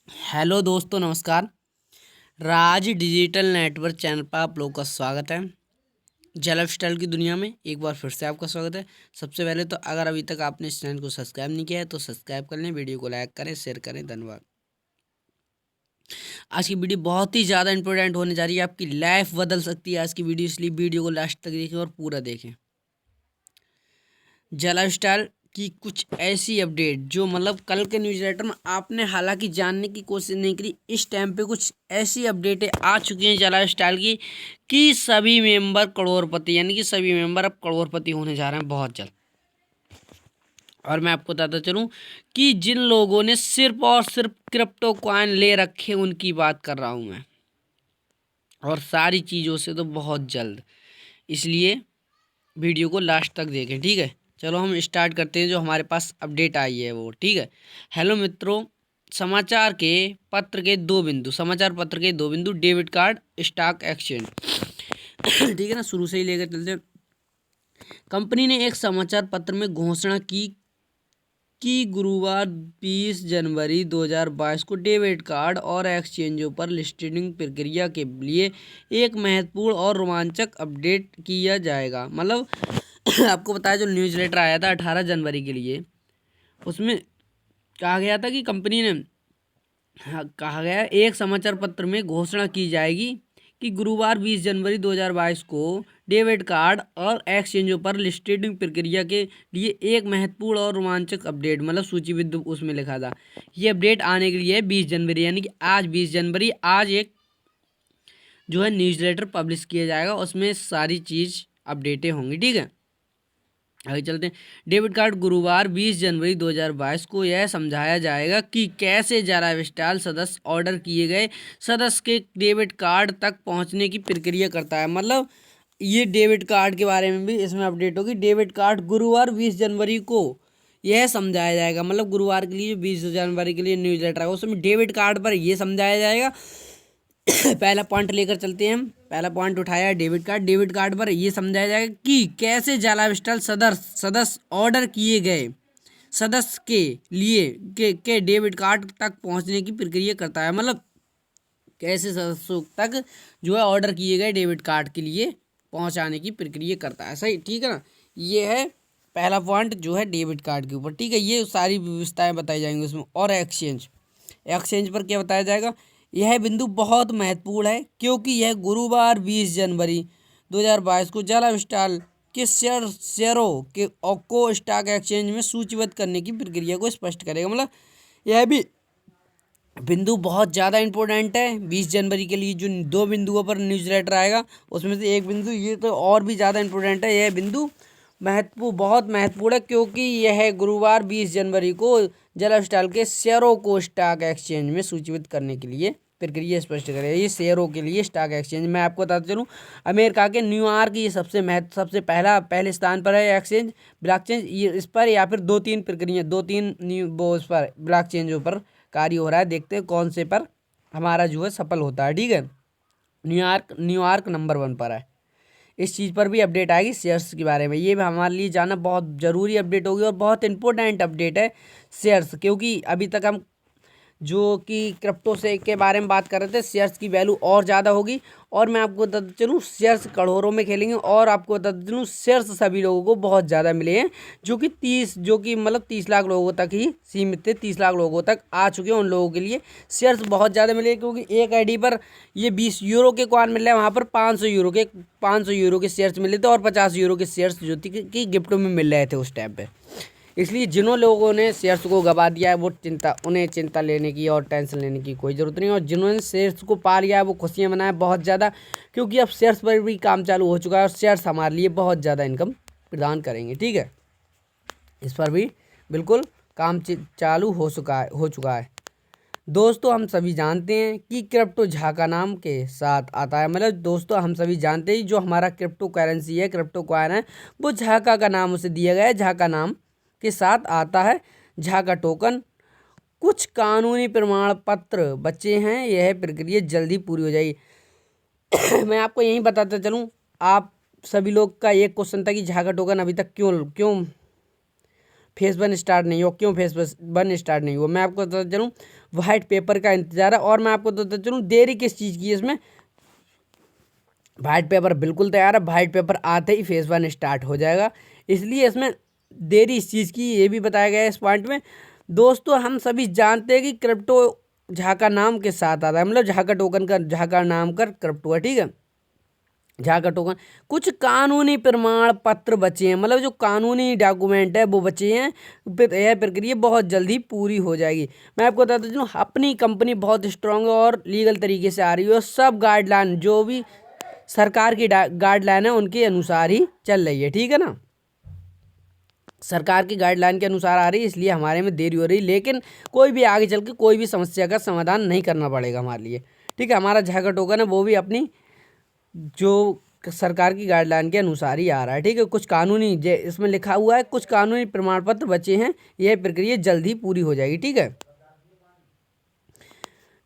Hello दोस्तों, नमस्कार। राज digital network channel पर आप लोगों का स्वागत है। लाइफ स्टाइल की दुनिया में एक बार फिर से आपका स्वागत है। सबसे पहले तो अगर अभी तक आपने इस चैनल को सब्सक्राइब नहीं किया है तो सब्सक्राइब कर लें, वीडियो को लाइक करें, शेयर करें। धन्यवाद। आज की वीडियो बहुत ही ज़्यादा इंपॉर्टेंट होने जा रही है, आपकी लाइफ बदल सकती है आज की वीडियो, इसलिए वीडियो को लास्ट तक देखें और पूरा देखें। लाइफ स्टाइल की कुछ ऐसी अपडेट जो मतलब कल के न्यूज़लेटर में आपने हालांकि जानने की कोशिश नहीं करी, इस टाइम पे कुछ ऐसी अपडेटें आ चुकी हैं लाइफ स्टाइल की कि सभी मेंबर करोड़पति, यानी कि सभी मेंबर अब करोड़पति होने जा रहे हैं बहुत जल्द। और मैं आपको बताता चलूं कि जिन लोगों ने सिर्फ और सिर्फ क्रिप्टो कॉइन ले रखे उनकी बात कर रहा हूं मैं, और सारी चीज़ों से तो बहुत जल्द, इसलिए वीडियो को लास्ट तक देखें। ठीक है, चलो हम स्टार्ट करते हैं। जो हमारे पास अपडेट आई है वो, ठीक है। हेलो मित्रों, समाचार पत्र के दो बिंदु डेबिट कार्ड स्टॉक एक्सचेंज ठीक है ना, शुरू से ही लेकर चलते हैं। कंपनी ने एक समाचार पत्र में घोषणा की कि गुरुवार 20 जनवरी 2022 को डेबिट कार्ड और एक्सचेंजों पर लिस्टिंग प्रक्रिया के लिए एक महत्वपूर्ण और रोमांचक अपडेट किया जाएगा। मतलब आपको बताया, जो न्यूज़लेटर आया था 18 जनवरी के लिए, उसमें कहा गया था कि कंपनी ने, हाँ, कहा गया एक समाचार पत्र में घोषणा की जाएगी कि गुरुवार 20 जनवरी 2022 को डेबिट कार्ड और एक्सचेंजों पर लिस्टिंग प्रक्रिया के लिए एक महत्वपूर्ण और रोमांचक अपडेट, मतलब सूचीबद्ध उसमें लिखा था। ये अपडेट आने के लिए 20 जनवरी, यानी कि आज 20 जनवरी, आज एक जो है न्यूज़लेटर पब्लिश किया जाएगा, उसमें सारी चीज़ अपडेटें होंगी। ठीक है, आगे चलते हैं। डेबिट कार्ड गुरुवार 20 जनवरी 2022 को यह समझाया जाएगा कि कैसे लाइफ स्टाइल सदस्य ऑर्डर किए गए सदस्य के डेबिट कार्ड तक पहुंचने की प्रक्रिया करता है। मतलब ये डेबिट कार्ड के बारे में भी इसमें अपडेट होगी। डेबिट कार्ड गुरुवार 20 जनवरी को यह समझाया जाएगा, मतलब गुरुवार के लिए 20 जनवरी के लिए न्यूज़ लेटर आएगा, उसमें डेबिट कार्ड पर यह समझाया जाएगा पहला पॉइंट लेकर चलते हैं हम। पहला पॉइंट उठाया डेबिट कार्ड पर यह समझाया जाएगा कि कैसे लाइफ स्टाइल सदस्य ऑर्डर किए गए सदस्य के लिए के डेबिट कार्ड तक पहुंचने की प्रक्रिया करता है। मतलब कैसे सदस्यों तक जो है ऑर्डर किए गए डेबिट कार्ड के लिए पहुंचाने की प्रक्रिया करता है। सही, ठीक है ना। ये है पहला पॉइंट जो है डेबिट कार्ड के ऊपर। ठीक है, ये सारी व्यवस्थाएं बताई जाएंगी उसमें। और एक्सचेंज पर क्या बताया जाएगा, यह बिंदु बहुत महत्वपूर्ण है क्योंकि यह गुरुवार 20 जनवरी 2022 को लाइफ स्टाइल के शेयरों के को स्टॉक एक्सचेंज में सूचीबद्ध करने की प्रक्रिया को स्पष्ट करेगा। मतलब यह भी बिंदु बहुत ज़्यादा इंपॉर्टेंट है 20 जनवरी के लिए। जो दो बिंदुओं पर न्यूज़ लेटर आएगा उसमें से एक बिंदु ये तो और भी ज़्यादा इंपॉर्टेंट है। यह बिंदु बहुत महत्वपूर्ण है क्योंकि यह गुरुवार 20 जनवरी को लाइफ स्टाइल के शेयरों को स्टॉक एक्सचेंज में सूचीबद्ध करने के लिए प्रक्रिया स्पष्ट करेगा। ये शेयरों के लिए स्टॉक एक्सचेंज, मैं आपको बताता चलूँ, अमेरिका के न्यूयॉर्क ये सबसे पहले स्थान पर है एक्सचेंज ब्लॉकचेन। ये इस पर या फिर दो तीन प्रक्रिया, दो तीन वो उस पर ब्लॉकचेंजों पर कार्य हो रहा है। देखते हैं कौन से पर हमारा जो है सफल होता है। ठीक है, न्यूयॉर्क नंबर 1 पर है। इस चीज़ पर भी अपडेट आएगी शेयर्स के बारे में। ये भी हमारे लिए जानना बहुत ज़रूरी अपडेट होगी और बहुत इंपॉर्टेंट अपडेट है शेयर्स, क्योंकि अभी तक हम जो कि क्रिप्टो से के बारे में बात कर रहे थे, शेयर्स की वैल्यू और ज़्यादा होगी। और मैं आपको बताता चलूँ, शेयर्स करोड़ों में खेलेंगे। और आपको बताता चलूँ, शेयर्स सभी लोगों को बहुत ज़्यादा मिले हैं, जो कि मतलब 30 लाख लोगों तक ही सीमित थे। 30 लाख लोगों तक आ चुके हैं, उन लोगों के लिए शेयर्स बहुत ज़्यादा मिले, क्योंकि एक आईडी पर ये 20 यूरो के कॉइन मिल रहे हैं, वहाँ पर 500 यूरो के शेयर्स मिले थे और 50 यूरो के शेयर्स जो थी कि गिफ्टों में मिल रहे थे उस टाइम पर। इसलिए जिन्हों लोगों ने शेयर्स को गवा दिया है वो उन्हें चिंता लेने की और टेंशन लेने की कोई ज़रूरत नहीं। और जिन्होंने शेयर्स को पा लिया है वो खुशियाँ मनाएं बहुत ज़्यादा, क्योंकि अब शेयर्स पर भी काम चालू हो चुका है और शेयर्स हमारे लिए बहुत ज़्यादा इनकम प्रदान करेंगे। ठीक है, इस पर भी बिल्कुल काम चालू हो चुका है। दोस्तों, हम सभी जानते हैं कि क्रिप्टो झाका नाम के साथ आता है। मतलब दोस्तों, हम सभी जानते हैं जो हमारा क्रिप्टो करेंसी है, क्रिप्टो कॉइन है, वो झाका का नाम उसे दिया गया है। झाका नाम के साथ आता है झाका टोकन। कुछ कानूनी प्रमाण पत्र बचे हैं, यह प्रक्रिया जल्दी पूरी हो जाएगी। मैं आपको यही बताता चलूँ, आप सभी लोग का एक क्वेश्चन था कि झाका टोकन अभी तक क्यों फेस वन स्टार्ट नहीं हो, मैं आपको बताता चलूँ, वाइट पेपर का इंतजार है। और मैं आपको बताता चलूँ देरी किस चीज़ की है इसमें, वाइट पेपर बिल्कुल तैयार है, वाइट पेपर आते ही फेज़ 1 स्टार्ट हो जाएगा, इसलिए इसमें देरी इस चीज़ की ये भी बताया गया है इस पॉइंट में। दोस्तों हम सभी जानते हैं कि क्रिप्टो झा का नाम के साथ आता है, मतलब झा का टोकन का झा का नाम कर क्रिप्टो है, ठीक है, झा का टोकन। कुछ कानूनी प्रमाण पत्र बचे हैं, मतलब जो कानूनी डॉक्यूमेंट है वो बचे हैं, यह प्रक्रिया बहुत जल्दी पूरी हो जाएगी। मैं आपको बताता चलूँ अपनी कंपनी बहुत स्ट्रांग है और लीगल तरीके से आ रही है, और सब गाइडलाइन जो भी सरकार की गाइडलाइन है उनके अनुसार ही चल रही है, ठीक है ना, सरकार की गाइडलाइन के अनुसार आ रही है, इसलिए हमारे में देरी हो रही, लेकिन कोई भी आगे चल के कोई भी समस्या का समाधान नहीं करना पड़ेगा हमारे लिए, ठीक है। हमारा झा का टोकन है वो भी अपनी जो सरकार की गाइडलाइन के अनुसार ही आ रहा है, ठीक है। कुछ कानूनी इसमें लिखा हुआ है कुछ कानूनी प्रमाण पत्र बचे हैं, यह प्रक्रिया जल्द ही पूरी हो जाएगी, ठीक है।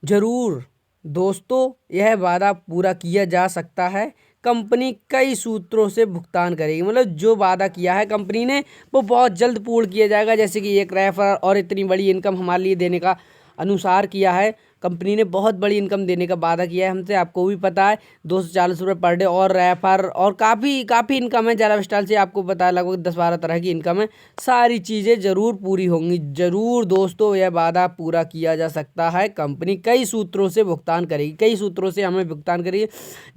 जरूर दोस्तों यह वादा पूरा किया जा सकता है, कंपनी कई सूत्रों से भुगतान करेगी, मतलब जो वादा किया है कंपनी ने वो बहुत जल्द पूर्ण किया जाएगा, जैसे कि एक रेफर और इतनी बड़ी इनकम हमारे लिए देने का अनुसार किया है, कंपनी ने बहुत बड़ी इनकम देने का वादा किया है हमसे, आपको भी पता है 240 रुपये पर डे, और रेफर और काफ़ी इनकम है ज़रा स्टाइल से, आपको पता है लगभग 10-12 तरह की इनकम है, सारी चीज़ें ज़रूर पूरी होंगी, ज़रूर दोस्तों यह वादा पूरा किया जा सकता है, कंपनी कई सूत्रों से भुगतान करेगी, कई सूत्रों से हमें भुगतान करेगी,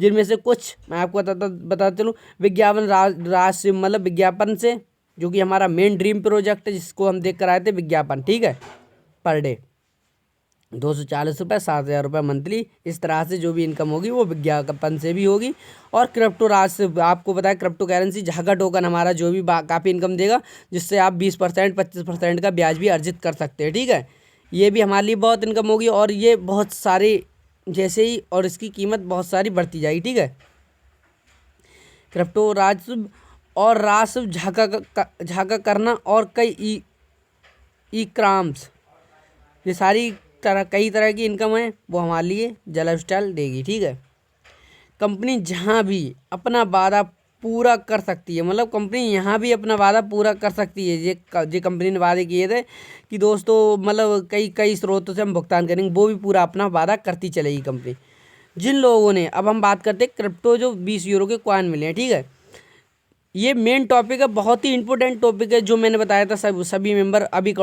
जिनमें से कुछ मैं आपको बता चलूँ विज्ञापन राशि, मतलब विज्ञापन से, जो कि हमारा मेन ड्रीम प्रोजेक्ट है जिसको हम देख कर आए थे, विज्ञापन, ठीक है, पर डे 240 रुपये, 7,000 रुपये मंथली, इस तरह से जो भी इनकम होगी वो विज्ञापन से भी होगी। और क्रिप्टो राज से आपको पता है क्रिप्टो करेंसी झा का टोकन हमारा जो भी काफ़ी इनकम देगा, जिससे आप 20% 25% का ब्याज भी अर्जित कर सकते हैं, ठीक है। ये भी हमारे लिए बहुत इनकम होगी, और ये बहुत सारे जैसे ही, और इसकी कीमत बहुत सारी बढ़ती जाएगी, ठीक है। क्रिप्टो राजस्व और राजस्व झाका करना और कई ई क्राम्स, ये सारी कई तरह की इनकम है वो हमारे लिए जला स्टाइल देगी, ठीक है। कंपनी जहाँ भी अपना वादा पूरा कर सकती है, मतलब कंपनी यहाँ भी अपना वादा पूरा कर सकती है, ये कंपनी ने वादे किए थे कि दोस्तों मतलब कई स्रोतों से हम भुगतान करेंगे, वो भी पूरा अपना वादा करती चलेगी कंपनी। जिन लोगों ने, अब हम बात करते हैं क्रिप्टो जो 20 यूरो के कॉइन मिले हैं, ठीक है, ये मेन टॉपिक है, बहुत ही इंपॉर्टेंट टॉपिक है, जो मैंने बताया था सभी मेंबर अभी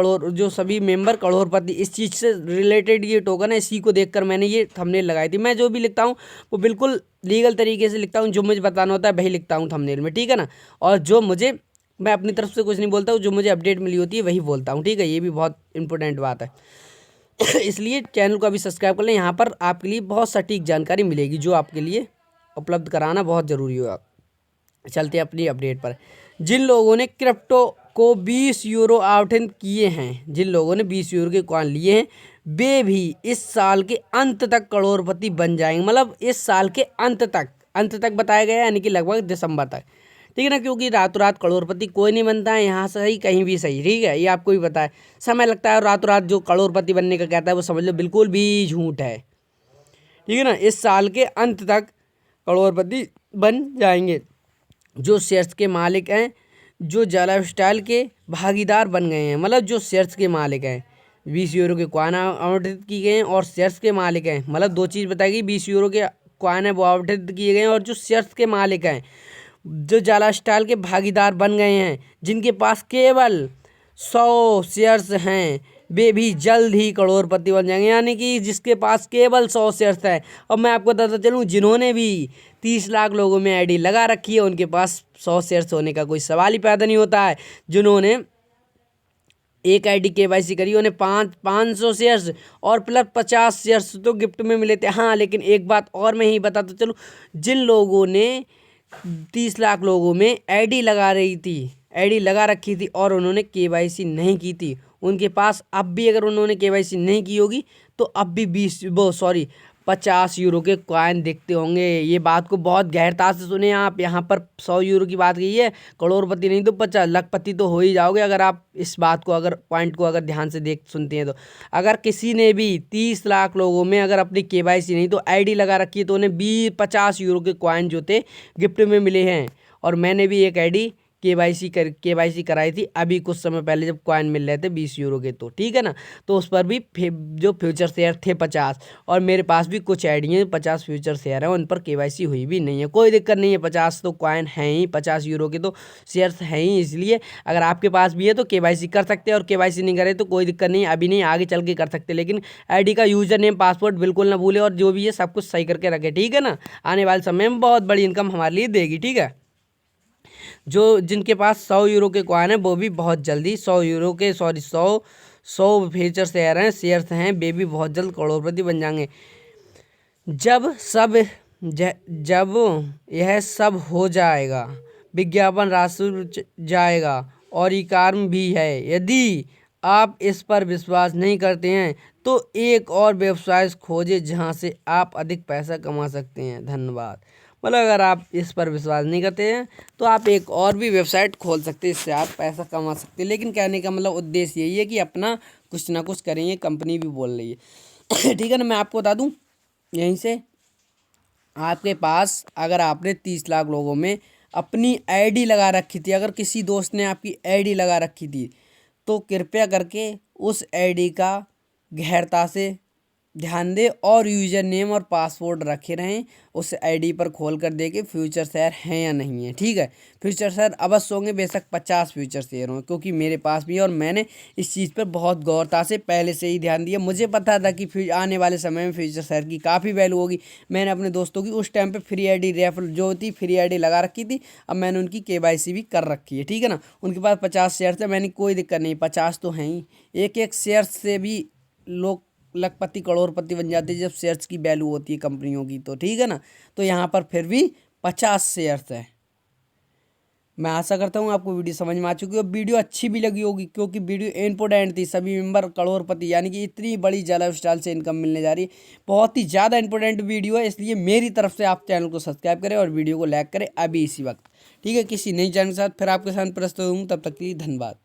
सभी मेंबर करोड़पति, इस चीज़ से रिलेटेड ये टोकन है, इसी को देखकर मैंने ये थंबनेल लगाई थी। मैं जो भी लिखता हूँ वो बिल्कुल लीगल तरीके से लिखता हूँ, जो मुझे बताना होता है वही लिखता हूँ थंबनेल में, ठीक है ना। और जो मुझे, मैं अपनी तरफ से कुछ नहीं बोलता हूँ, जो मुझे अपडेट मिली होती है वही बोलता हूँ, ठीक है, ये भी बहुत इंपॉर्टेंट बात है। इसलिए चैनल को अभी सब्सक्राइब कर लें, यहाँ पर आपके लिए बहुत सटीक जानकारी मिलेगी जो आपके लिए उपलब्ध कराना बहुत ज़रूरी होगा। चलते हैं अपनी अपडेट पर। जिन लोगों ने क्रिप्टो को 20 यूरो आवंटित किए हैं, जिन लोगों ने 20 यूरो के कॉइन लिए हैं, वे भी इस साल के अंत तक करोड़पति बन जाएंगे, मतलब इस साल के अंत तक बताया गया है, यानी कि लगभग दिसंबर तक, ठीक है ना, क्योंकि रातों रात करोड़पति कोई नहीं बनता है, यहाँ सही कहीं भी सही, ठीक है, ये आपको भी पता है, समय लगता है, और रातों रात जो करोड़पति बनने का कहता है वो समझ लो बिल्कुल भी झूठ है, ठीक है ना। इस साल के अंत तक करोड़पति बन जाएंगे जो शेयर्स के मालिक हैं, जो जला स्टाइल के भागीदार बन गए हैं, मतलब जो शेयर्स के मालिक हैं, 20 यूरो के कॉइन आवंटित किए गए हैं और शेयर्स के मालिक हैं, मतलब दो चीज़ बताएगी, 20 यूरो के कॉइन है वो आवंटित किए गए हैं, और जो शेयर्स के मालिक हैं, जो जला स्टाइल के भागीदार बन गए हैं, जिनके पास केवल 100 शेयर्स हैं, वे भी जल्द ही करोड़पति बन जाएंगे, यानी कि जिसके पास केवल 100 शेयर्स है। और मैं आपको बताता चलूँ जिन्होंने भी 30 लाख लोगों में आईडी लगा रखी है, उनके पास 100 शेयर्स होने का कोई सवाल ही पैदा नहीं होता है। जिन्होंने एक आईडी KYC करी, उन्हें 500 शेयर्स और प्लस 50 शेयर्स तो गिफ्ट में मिले थे। हाँ, लेकिन एक बात और मैं ही बताता चलूँ, जिन लोगों ने 30 लाख लोगों में आईडी लगा रखी थी और उन्होंने KYC नहीं की थी, उनके पास अब भी, अगर उन्होंने KYC नहीं की होगी तो अब भी 50 यूरो के कॉइन दिखते होंगे। ये बात को बहुत गहरता से सुने आप, यहाँ पर 100 यूरो की बात की है, करोड़पति नहीं तो 50 लाखपति तो हो ही जाओगे, अगर आप इस बात को, अगर पॉइंट को अगर ध्यान से सुनते हैं तो। अगर किसी ने भी 30 लाख लोगों में अगर अपनी KYC नहीं तो आईडी लगा रखी है, तो उन्हें 50 यूरो के कॉइन जो थे गिफ्ट में मिले हैं। और मैंने भी एक आईडी केवाईसी कराई थी अभी कुछ समय पहले जब कॉइन मिल रहे थे 20 यूरो के, तो ठीक है ना। तो उस पर भी जो फ्यूचर शेयर थे 50, और मेरे पास भी कुछ आईडी हैं 50 फ्यूचर शेयर हैं, उन पर केवाईसी हुई भी नहीं है। कोई दिक्कत नहीं है, 50 तो कॉइन हैं ही, 50 यूरो के तो शेयर्स हैं ही, इसलिए अगर आपके पास भी है तो केवाईसी कर सकते हैं, और केवाईसी नहीं करे तो कोई दिक्कत नहीं, अभी नहीं आगे चल के कर सकते। लेकिन आईडी का यूजर नेम पासवर्ड बिल्कुल ना भूले, और जो भी है सब कुछ सही करके रखे, ठीक है ना। आने वाले समय में बहुत बड़ी इनकम हमारे लिए देगी, ठीक है। जो जिनके पास 100 यूरो के कॉइन है वो भी बहुत जल्दी 100 यूरो के 100 फ्यूचर शेयर्स हैं वे भी बहुत जल्द करोड़पति बन जाएंगे। जब यह सब हो जाएगा, विज्ञापन राशि जाएगा, और ई कार्म भी है। यदि आप इस पर विश्वास नहीं करते हैं तो एक और व्यवसाय खोजें जहां से आप अधिक पैसा कमा सकते हैं। धन्यवाद। मतलब अगर आप इस पर विश्वास नहीं करते हैं तो आप एक और भी वेबसाइट खोल सकते हैं, इससे आप पैसा कमा सकते हैं। लेकिन कहने का मतलब उद्देश्य यही है कि अपना कुछ ना कुछ करेंगे, कंपनी भी बोल रही है ठीक है ना। मैं आपको बता दूं, यहीं से आपके पास अगर आपने 30 लाख लोगों में अपनी आईडी लगा रखी थी, अगर किसी दोस्त ने आपकी आईडी लगा रखी थी, तो कृपया करके उस आईडी का गहरता से ध्यान दे और यूजर नेम और पासवर्ड रखे रहें। उस आईडी पर खोल कर देखे फ्यूचर शेयर हैं या नहीं है, ठीक है। फ्यूचर शेयर अवश्य होंगे, बेशक 50 फ्यूचर शेयर हों, क्योंकि मेरे पास भी है और मैंने इस चीज़ पर बहुत गौरता से पहले से ही ध्यान दिया। मुझे पता था कि आने वाले समय में फ्यूचर शेयर की काफ़ी वैल्यू होगी। मैंने अपने दोस्तों की उस टाइम पर फ्री आई डी रेफर जो थी फ्री आई डी लगा रखी थी, अब मैंने उनकी KYC भी कर रखी है, ठीक है ना। उनके पास 50 शेयर थे, मैंने कोई दिक्कत नहीं, 50 तो हैं ही। एक एक शेयर से भी लोग लखपति करोड़पति बन जाते हैं जब शेयर्स की वैल्यू होती है कंपनियों की, तो ठीक है ना। तो यहाँ पर फिर भी 50 शेयर्स है। मैं आशा करता हूँ आपको वीडियो समझ में आ चुकी है, वीडियो अच्छी भी लगी होगी, क्योंकि वीडियो इंपॉर्टेंट थी। सभी मेंबर करोड़पति, यानी कि इतनी बड़ी लाइफ स्टाइल से इनकम मिलने जा रही है, बहुत ही ज़्यादा इंपॉर्टेंट वीडियो है। इसलिए मेरी तरफ से आप चैनल को सब्सक्राइब करें और वीडियो को लाइक करें अभी इसी वक्त, ठीक है। किसी नई चैनल के साथ फिर आपके साथ प्रस्तुत हूँ, तब तक के लिए धन्यवाद।